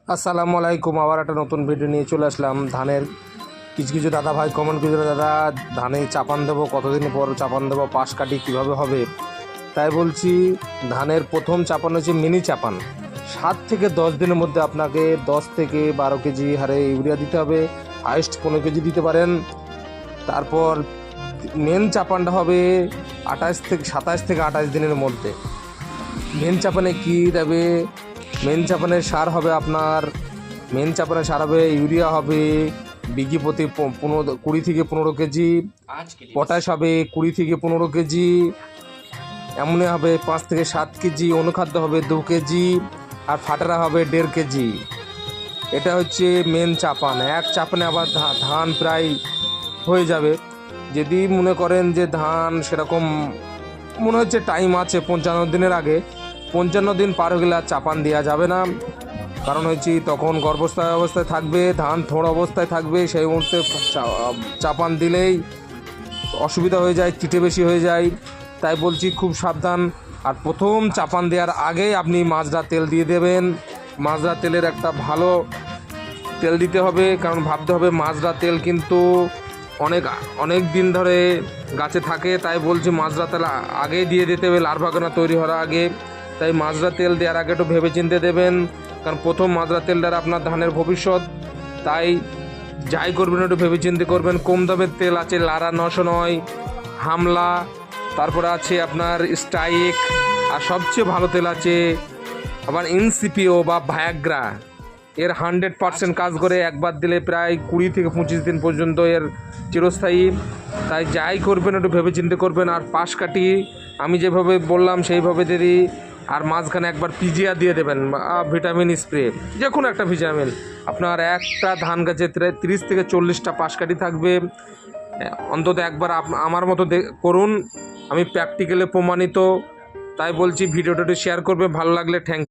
আসসালামু আলাইকুম। আবার একটা নতুন ভিডিও নিয়ে চলে আসলাম। ধানের কিছু দাদা ভাই কমেন্ট করে, দাদা ধানে চাপান দেবো, কতদিন পর চাপান দেবো, পাশ কাটি কীভাবে হবে। তাই বলছি, ধানের প্রথম চাপান হচ্ছে মিনি চাপান। 7 থেকে 10 দিনের মধ্যে আপনাকে 10 থেকে 12 কেজি হারে ইউরিয়া দিতে হবে, হাইস্ট 15 কেজি দিতে পারেন। তারপর মেন চাপানটা হবে 27 থেকে 28 দিনের মধ্যে। মেন চাপানে কী দেবে? মেন চাপানের সার হবে আপনার, মেন চাপানের সার হবে ইউরিয়া হবে বিঘি প্রতি 20 থেকে 15 কেজি, পটাশ হবে 20 থেকে 15 কেজি, অ্যামোনিয়া হবে 5 থেকে 7 কেজি, অনুখাদ্য হবে 2 কেজি, আর ফাটারা হবে 1.5 কেজি। এটা হচ্ছে মেন চাপান। এক চাপানে আবার ধান প্রায় হয়ে যাবে। যদি মনে করেন যে ধান সেরকম মনে হচ্ছে টাইম আছে 55 দিনের আগে, 55 দিন পার হয়ে গেলে আর চাপান দেওয়া যাবে না। কারণ হচ্ছে তখন অবস্থায় থাকবে, ধান থোড় অবস্থায় থাকবে, সেই মুহূর্তে চাপান দিলেই অসুবিধা হয়ে যায়, চিটে বেশি হয়ে যায়। তাই বলছি খুব সাবধান। আর প্রথম চাপান দেওয়ার আগেই আপনি মাজরা তেল দিয়ে দেবেন। মাজরা তেলের একটা ভালো তেল দিতে হবে, কারণ ভাবতে হবে মাজরা তেল কিন্তু অনেক দিন ধরে গাছে থাকে। তাই বলছি মাজরা তেল আগেই দিয়ে দিতে হবে, লার্ভাগোনা তৈরি হওয়ার আগে। তাই মাজরা তেল দেওয়ার আগে একটু ভেবে চিন্তে দেবেন, কারণ প্রথম মাজরা তেলটা আপনার ধানের ভবিষ্যৎ। তাই যাই করবেন একটু ভেবে চিন্তে করবেন। কম দামের তেল আছে লারা 909, হামলা, তারপরে আছে আপনার স্ট্রাইক, আর সবচেয়ে ভালো তেল আছে আবার ইনসিপিও বা ভায়াগ্রা। এর 100% কাজ করে, একবার দিলে প্রায় 20 থেকে 25 দিন পর্যন্ত এর চিরস্থায়ী। তাই যাই করবেন একটু ভেবে চিন্তে করবেন। আর পাশ কাটি আমি যেভাবে বললাম সেইভাবে যদি, আর মাঝখানে একবার পিজিয়া দিয়ে দেবেন, ভিটামিন স্প্রে, যে কোনো একটা ভিটামিন। আপনার একটা ধান গাছে 30 থেকে 40টা পাশ কাটি থাকবে। অন্তত একবার আমার মতো করুন, আমি প্র্যাকটিক্যালে প্রমাণিত। তাই বলছি ভিডিওটা একটু শেয়ার করবে, ভালো লাগলে থ্যাংক